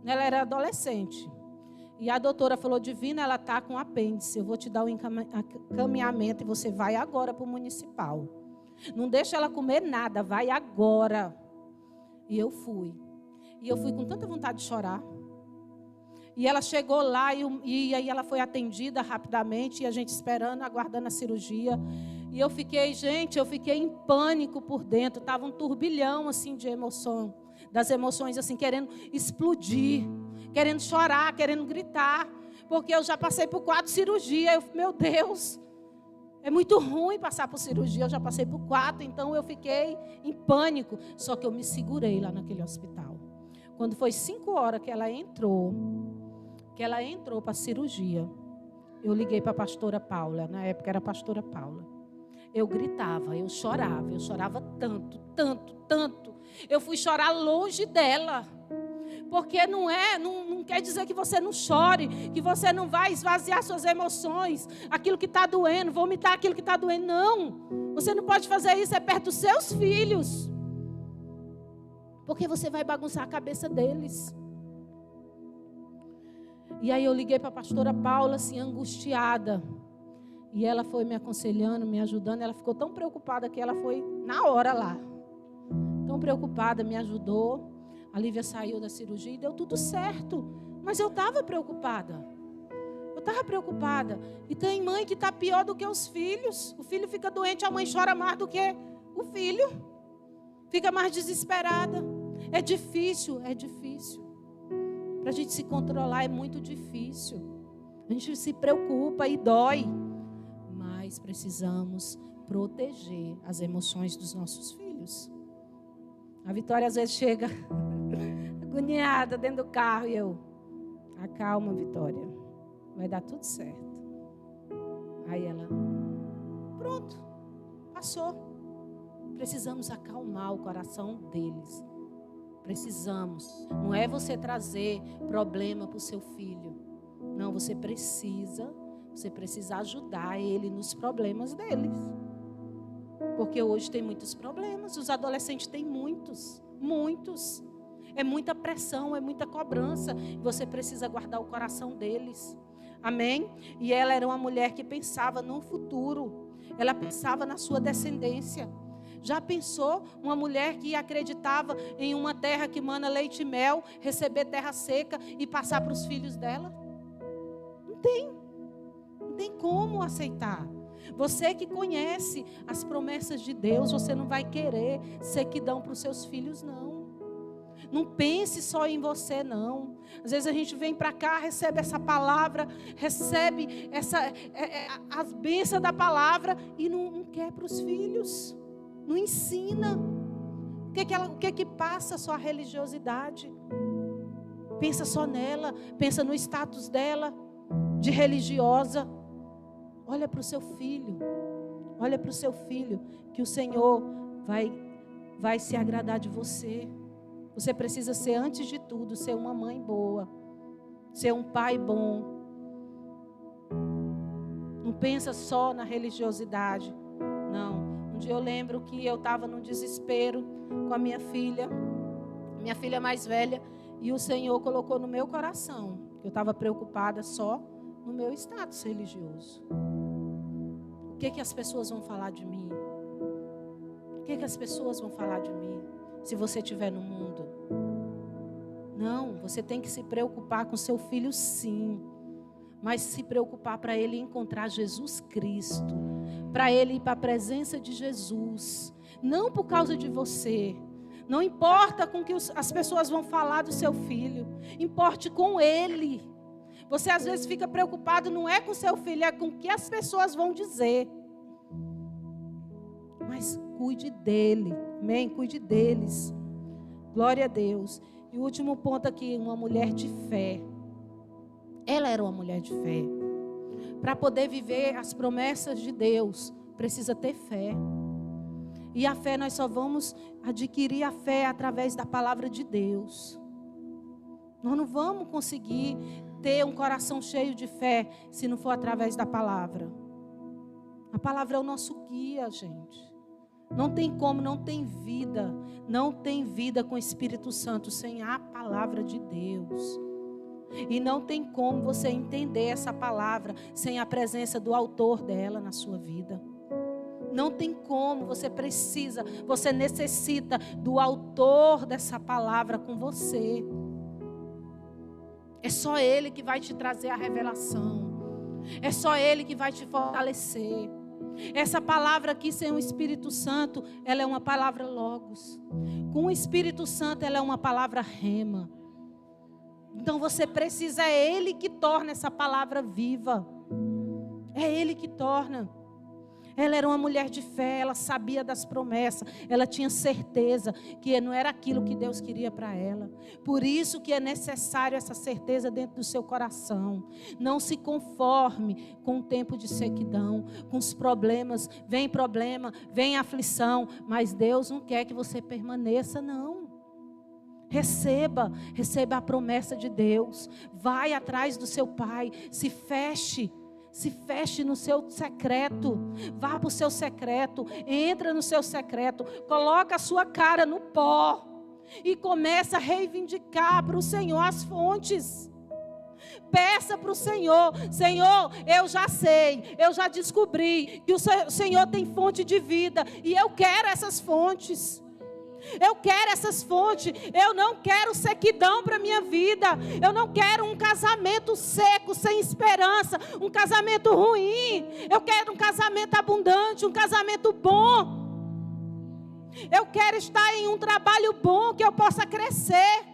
ela era adolescente. E a doutora falou: Divina, ela está com apêndice, eu vou te dar um encaminhamento e você vai agora para o municipal. Não deixa ela comer nada, vai agora. E eu fui. E eu fui com tanta vontade de chorar. E ela chegou lá e aí ela foi atendida rapidamente. E a gente esperando, aguardando a cirurgia. E eu fiquei em pânico por dentro. Estava um turbilhão assim de emoção. Das emoções assim, querendo explodir. Querendo chorar, querendo gritar. Porque eu já passei por 4 cirurgias. Meu Deus, é muito ruim passar por cirurgia. Eu já passei por 4, então eu fiquei em pânico. Só que eu me segurei lá naquele hospital. Quando foi 5 horas que ela entrou para a cirurgia, eu liguei para a pastora Paula. Na época era a pastora Paula. Eu gritava, eu chorava tanto. Eu fui chorar longe dela. Porque não quer dizer que você não chore, que você não vai esvaziar suas emoções, aquilo que está doendo, vomitar aquilo que está doendo. Não, você não pode fazer isso, é perto dos seus filhos. Porque você vai bagunçar a cabeça deles. E aí eu liguei para a pastora Paula, assim, angustiada. E ela foi me aconselhando, me ajudando. Ela ficou tão preocupada que ela foi na hora lá. Tão preocupada, me ajudou. A Lívia saiu da cirurgia e deu tudo certo. Mas eu estava preocupada. E tem mãe que está pior do que os filhos. O filho fica doente, a mãe chora mais do que o filho. Fica mais desesperada. É difícil. Para a gente se controlar é muito difícil. A gente se preocupa e dói. Mas precisamos proteger as emoções dos nossos filhos. A Vitória às vezes chega agoniada dentro do carro e eu: acalma, Vitória, vai dar tudo certo. Aí ela: pronto, passou. Precisamos acalmar o coração deles. Precisamos. Não é você trazer problema para o seu filho. Não, você precisa ajudar ele nos problemas deles. Porque hoje tem muitos problemas. Os adolescentes têm muitos Muitos. É muita pressão, é muita cobrança. Você precisa guardar o coração deles. Amém? E ela era uma mulher que pensava no futuro. Ela pensava na sua descendência. Já pensou uma mulher que acreditava em uma terra que mana leite e mel, receber terra seca e passar para os filhos dela? Não tem como aceitar. Você que conhece as promessas de Deus, você não vai querer sequidão para os seus filhos, não. Não pense só em você, não. Às vezes a gente vem para cá, recebe essa palavra, recebe as bênçãos da palavra e não quer para os filhos. Não ensina. O que passa só a religiosidade? Pensa só nela, pensa no status dela de religiosa. Olha para o seu filho. Olha para o seu filho, que o Senhor vai se agradar de você. Você precisa ser, antes de tudo, ser uma mãe boa, ser um pai bom. Não pensa só na religiosidade, não. Um dia eu lembro que eu estava num desespero com a minha filha mais velha, e o Senhor colocou no meu coração que eu estava preocupada só no meu status religioso. O que as pessoas vão falar de mim? O que as pessoas vão falar de mim se você estiver no mundo? Não, você tem que se preocupar com seu filho, sim, mas se preocupar para ele encontrar Jesus Cristo, para ele ir para a presença de Jesus, não por causa de você. Não importa com o que as pessoas vão falar do seu filho, importe com ele. Você às vezes fica preocupado, não é com seu filho, é com o que as pessoas vão dizer. Mas cuide dele, amém? Cuide deles. Glória a Deus. E o último ponto aqui, uma mulher de fé. Ela era uma mulher de fé. Para poder viver as promessas de Deus, precisa ter fé. E a fé, nós só vamos adquirir a fé através da palavra de Deus. Nós não vamos conseguir ter um coração cheio de fé se não for através da palavra. A palavra é o nosso guia, gente. Não tem como, não tem vida. Não tem vida com o Espírito Santo sem a palavra de Deus. E não tem como você entender essa palavra sem a presença do autor dela na sua vida. Não tem como, você necessita do autor dessa palavra com você. É só Ele que vai te trazer a revelação. É só Ele que vai te fortalecer. Essa palavra aqui sem o Espírito Santo, ela é uma palavra logos. Com o Espírito Santo, ela é uma palavra rema. Então você precisa, é Ele que torna essa palavra viva. É Ele que torna. Ela era uma mulher de fé, ela sabia das promessas, ela tinha certeza que não era aquilo que Deus queria para ela. Por isso que é necessário essa certeza dentro do seu coração. Não se conforme com o tempo de sequidão, com os problemas. Vem problema, vem aflição, mas Deus não quer que você permaneça, não. Receba a promessa de Deus. Vai atrás do seu Pai, se feche no seu secreto. Vá para o seu secreto, entra no seu secreto, coloca a sua cara no pó e começa a reivindicar para o Senhor as fontes. Peça para o Senhor: Senhor, eu já sei, eu já descobri que o Senhor tem fonte de vida e eu quero essas fontes. Eu quero essas fontes. Eu não quero sequidão para a minha vida. Eu não quero um casamento seco, sem esperança, um casamento ruim. Eu quero um casamento abundante, um casamento bom. Eu quero estar em um trabalho bom, que eu possa crescer.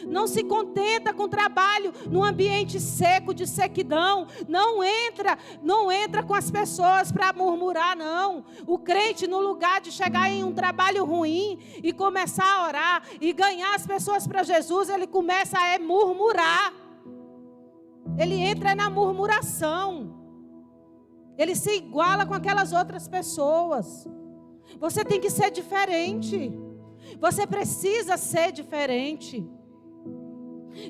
Não se contenta com trabalho num ambiente seco, de sequidão. Não entra com as pessoas para murmurar, não. O crente, no lugar de chegar em um trabalho ruim e começar a orar e ganhar as pessoas para Jesus, ele começa a murmurar. Ele entra na murmuração. Ele se iguala com aquelas outras pessoas. Você tem que ser diferente. Você precisa ser diferente.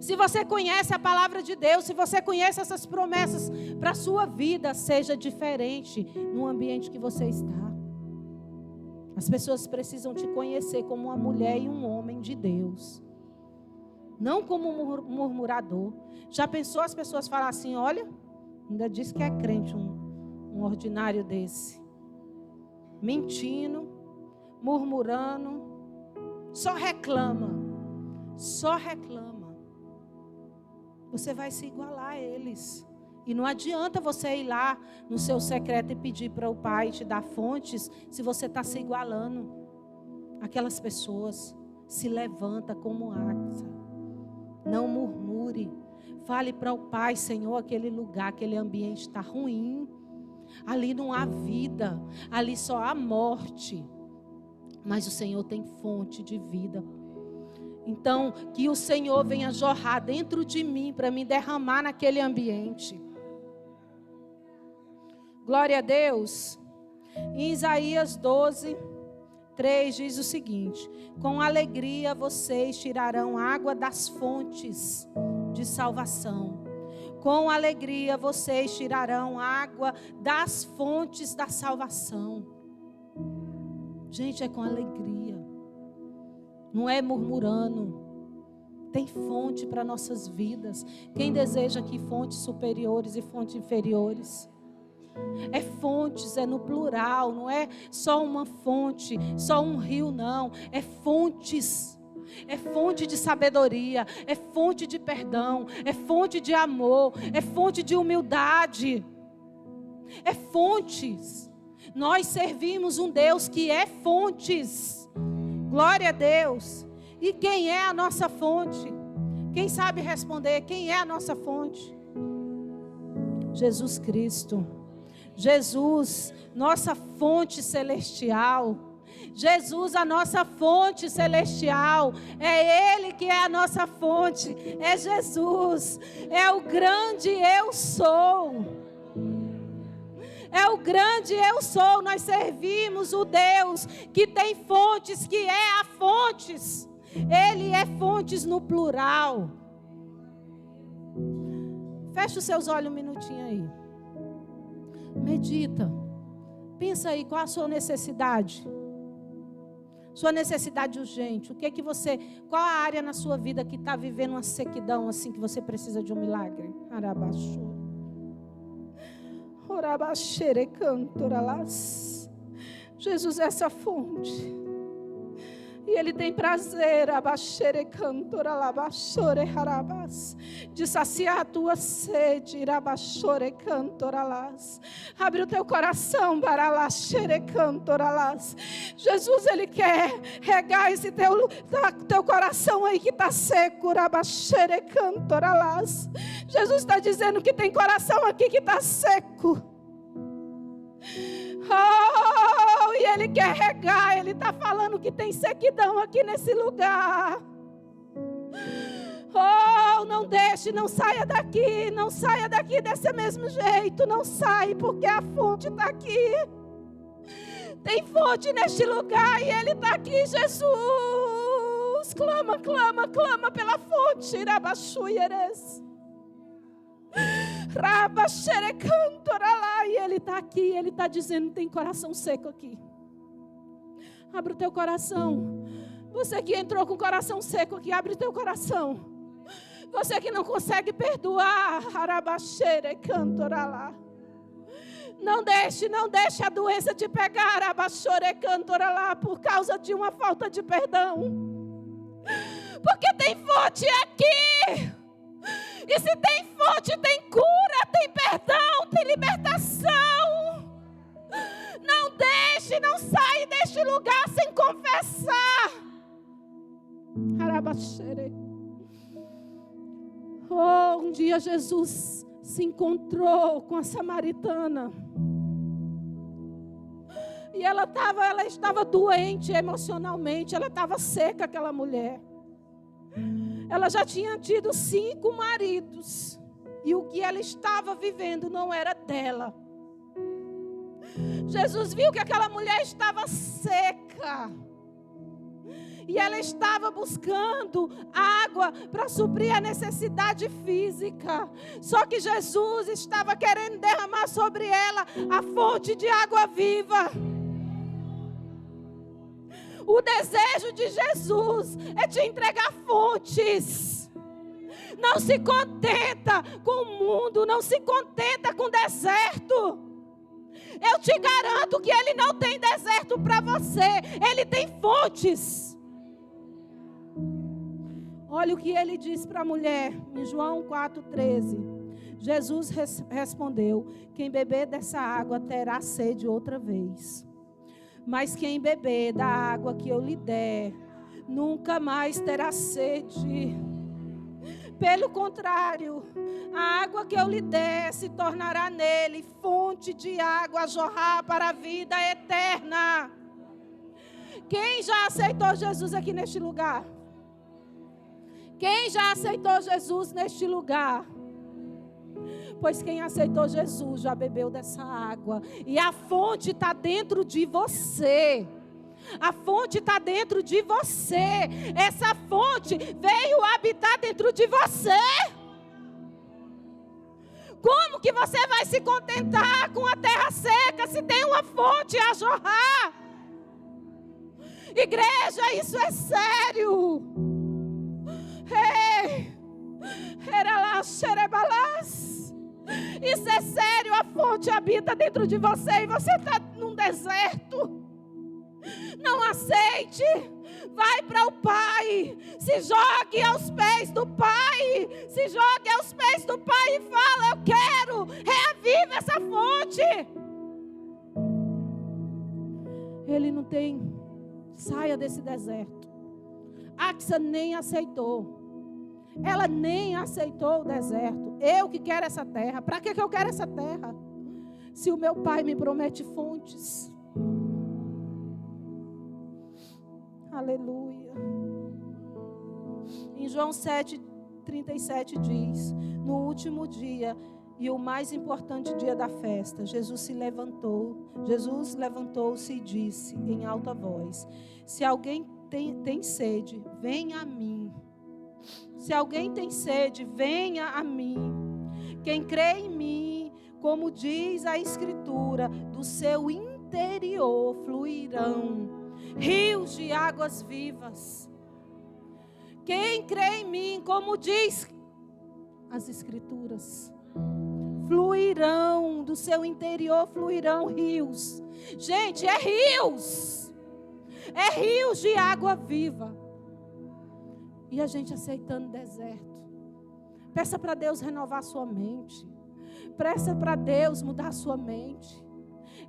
Se você conhece a palavra de Deus, se você conhece essas promessas para a sua vida, seja diferente no ambiente que você está. As pessoas precisam te conhecer como uma mulher e um homem de Deus, não como um murmurador. Já pensou as pessoas falar assim: olha, ainda diz que é crente, um ordinário desse, mentindo, murmurando, só reclama. Você vai se igualar a eles. E não adianta você ir lá no seu secreto e pedir para o Pai te dar fontes, se você está se igualando aquelas pessoas. Se levanta como águia. Não murmure. Fale para o Pai: Senhor, aquele lugar, aquele ambiente está ruim. Ali não há vida, ali só há morte. Mas o Senhor tem fonte de vida. Então, que o Senhor venha jorrar dentro de mim, para me derramar naquele ambiente. Glória a Deus. Em Isaías 12:3 diz o seguinte: com alegria vocês tirarão água das fontes de salvação. Com alegria vocês tirarão água das fontes da salvação. Gente, é com alegria. Não é murmurando. Tem fonte para nossas vidas. Quem deseja aqui fontes superiores e fontes inferiores? É fontes, é no plural, não é só uma fonte, só um rio, não. É fontes. É fonte de sabedoria, é fonte de perdão, é fonte de amor, é fonte de humildade. É fontes. Nós servimos um Deus que é fontes. Glória a Deus. E quem é a nossa fonte? Quem sabe responder? Quem é a nossa fonte? Jesus Cristo. Jesus, nossa fonte celestial. Jesus, a nossa fonte celestial. É Ele que é a nossa fonte. É Jesus. É o grande eu sou. É o grande eu sou. Nós servimos o Deus que tem fontes, que é a fontes. Ele é fontes no plural. Fecha os seus olhos um minutinho aí. Medita. Pensa aí, qual a sua necessidade? Sua necessidade urgente. Qual a área na sua vida que está vivendo uma sequidão assim, que você precisa de um milagre? Arabaxu. Jesus é essa fonte. E Ele tem prazer de saciar a tua sede. Abre o teu coração. Jesus, Ele quer regar esse teu coração aí que está seco. Jesus está dizendo que tem coração aqui que está seco. Oh, e Ele quer regar. Ele está falando que tem sequidão aqui nesse lugar. Oh, não deixe, não saia daqui. Não saia daqui desse mesmo jeito. Não sai, porque a fonte está aqui. Tem fonte neste lugar e Ele está aqui, Jesus. Clama, clama, clama pela fonte. Rabaxuieres. E Ele está aqui, Ele está dizendo: tem coração seco aqui. Abre o teu coração. Você que entrou com o coração seco aqui, abre o teu coração. Você que não consegue perdoar, não deixe a doença te pegar, por causa de uma falta de perdão. Porque tem fonte aqui. E se tem fonte, tem cura, tem perdão, tem libertação. Não sai deste lugar sem confessar. Oh, um dia Jesus se encontrou com a samaritana. E ela estava doente emocionalmente, ela estava seca, aquela mulher. Ela já tinha tido 5 maridos. E o que ela estava vivendo não era dela. Jesus viu que aquela mulher estava seca. E ela estava buscando água para suprir a necessidade física. Só que Jesus estava querendo derramar sobre ela a fonte de água viva. O desejo de Jesus é te entregar fontes. Não se contenta com o mundo, não se contenta com o deserto. Eu te garanto que Ele não tem deserto para você, Ele tem fontes. Olha o que Ele diz para a mulher, em João 4,13. Jesus respondeu: quem beber dessa água terá sede outra vez. Mas quem beber da água que eu lhe der, nunca mais terá sede. Pelo contrário, a água que eu lhe der se tornará nele fonte de água a jorrar para a vida eterna. Quem já aceitou Jesus aqui neste lugar? Quem já aceitou Jesus neste lugar? Pois quem aceitou Jesus já bebeu dessa água. E a fonte está dentro de você. A fonte está dentro de você. Essa fonte veio habitar dentro de você. Como que você vai se contentar com a terra seca se tem uma fonte a jorrar? Igreja, isso é sério. Ei, era lá, xerebalás. Isso é sério, a fonte habita dentro de você e você está num deserto. Não aceite, vai para o Pai, se jogue aos pés do Pai, se jogue aos pés do Pai e fala: eu quero, reaviva essa fonte. Ele não tem, saia desse deserto. Axa nem aceitou. Ela nem aceitou o deserto. Eu que quero essa terra. Para que eu quero essa terra? Se o meu Pai me promete fontes. Aleluia. Em João 7,37 diz: no último dia e o mais importante dia da festa, Jesus levantou-se e disse em alta voz: se alguém tem sede, venha a mim. Se alguém tem sede, venha a mim. Quem crê em mim, como diz a Escritura, do seu interior fluirão rios de águas vivas. Quem crê em mim, como diz as Escrituras, fluirão, do seu interior fluirão rios. Gente, é rios. É rios de água viva. E a gente aceitando deserto. Peça para Deus renovar a sua mente. Peça para Deus mudar a sua mente.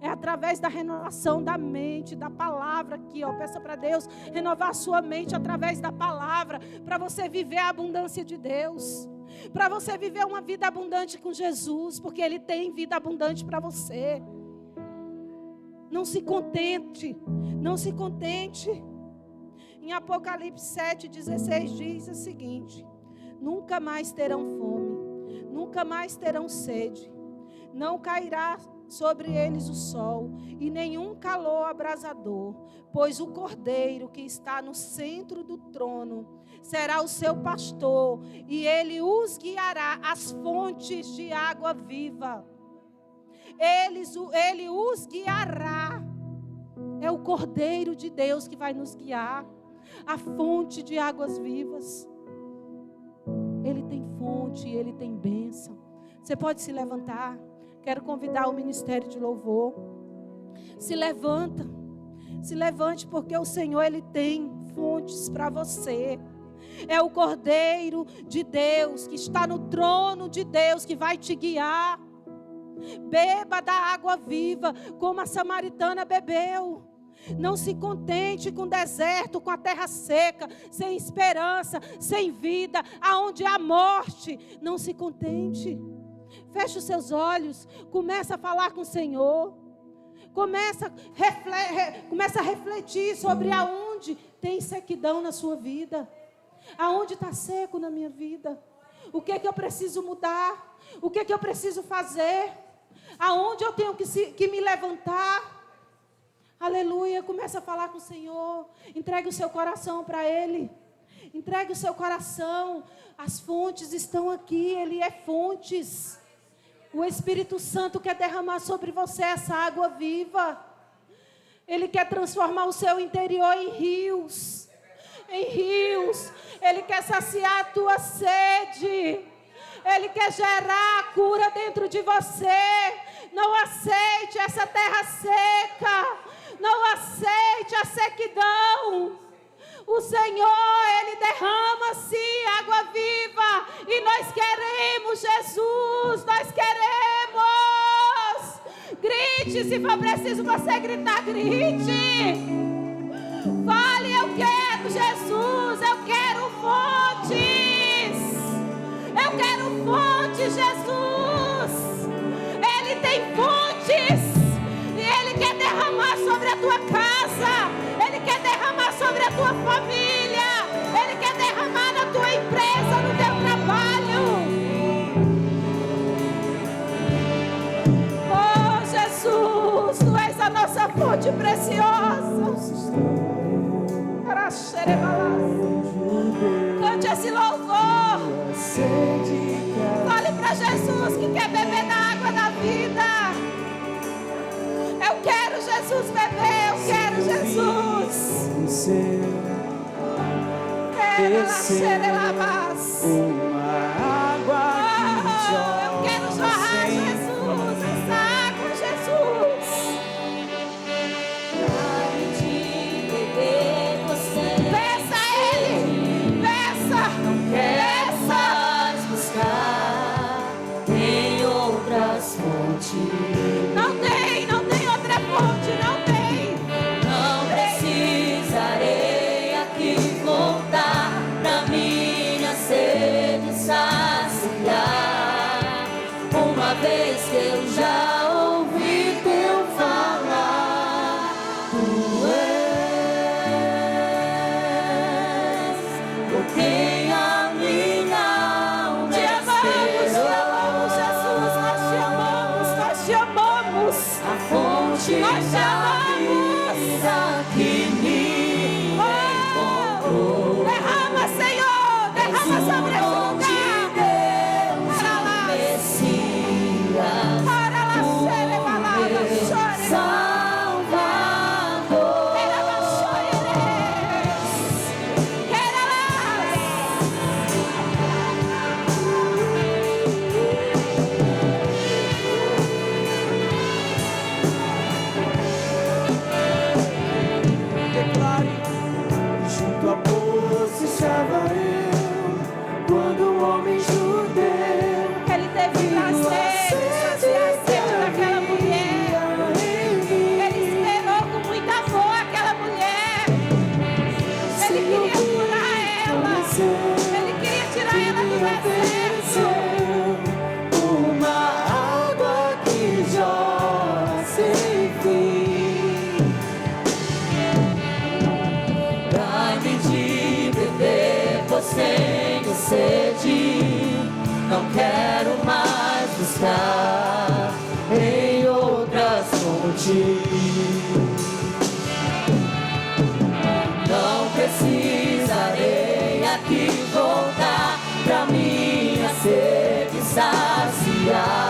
É através da renovação da mente, da palavra aqui, ó. Peça para Deus renovar a sua mente através da palavra, para você viver a abundância de Deus. Para você viver uma vida abundante com Jesus, porque Ele tem vida abundante para você. Não se contente, não se contente. Em Apocalipse 7,16 diz o seguinte: nunca mais terão fome, nunca mais terão sede, não cairá sobre eles o sol e nenhum calor abrasador, pois o Cordeiro que está no centro do trono será o seu pastor e ele os guiará às fontes de água viva. Ele os guiará. É o Cordeiro de Deus que vai nos guiar a fonte de águas vivas. Ele tem fonte, Ele tem bênção. Você pode se levantar. Quero convidar o ministério de louvor. Se levante, porque o Senhor, Ele tem fontes para você. É o Cordeiro de Deus que está no trono de Deus que vai te guiar. Beba da água viva, como a samaritana bebeu. Não se contente com o deserto, com a terra seca, sem esperança, sem vida, aonde há morte. Não se contente. Feche os seus olhos, começa a falar com o Senhor. Começa a refletir sobre aonde tem sequidão na sua vida. Aonde está seco na minha vida. O que é que eu preciso mudar? O que é que eu preciso fazer? Aonde eu tenho que me levantar? Aleluia, começa a falar com o Senhor. Entregue o seu coração para Ele. Entregue o seu coração. As fontes estão aqui, Ele é fontes. O Espírito Santo quer derramar sobre você essa água viva. Ele quer transformar o seu interior em rios. Em rios. Ele quer saciar a tua sede. Ele quer gerar a cura dentro de você. Não aceite essa terra seca. Não aceite a sequidão. O Senhor, Ele derrama sim água viva. E nós queremos Jesus. Nós queremos. Grite, se for preciso você gritar, grite. Fale, eu quero Jesus. Eu quero fontes. Eu quero fontes, Jesus. Ele tem fontes. E Ele quer derramar sobre a tua casa. Ele quer derramar sobre a tua família. Ele quer derramar na tua empresa, no teu trabalho. Oh, Jesus, Tu és a nossa fonte preciosa. Cante esse louvor. Fale para Jesus que quer beber da água da vida. Eu quero Jesus beber, eu quero Jesus. Uma água que jorra. Eu quero jorrar, Jesus, essa água, Jesus. Peça a Ele, peça, Quero mais buscar em outras fontes. Não tem outra fonte, não tem. Não precisarei aqui voltar pra minha sede saciar. Uma vez que eu já ouvi Teu falar, Tu és por quem a minha alma Te amamos, Jesus, nós te amamos, nós te amamos. a fonte Nós te da amamos. vida que me encontrou. Derrama, Senhor, derrama sobre esse lugar. Messias, Para lá, xere, balada, chore. Salvador. Derrama, chore. Quero lá. Declare, junto a poço estava eu, quando o homem judeu Ele teve prazer, saciar a sede daquela mulher. Ele esperou com muito amor aquela mulher. Ele queria curar ela. Ele queria tirar ela do deserto. uma água que jorra sem fim. Dai-me de beber, pois tenho sede. Não quero mais buscar em outras fontes. Não precisarei aqui voltar pra minha sede saciar.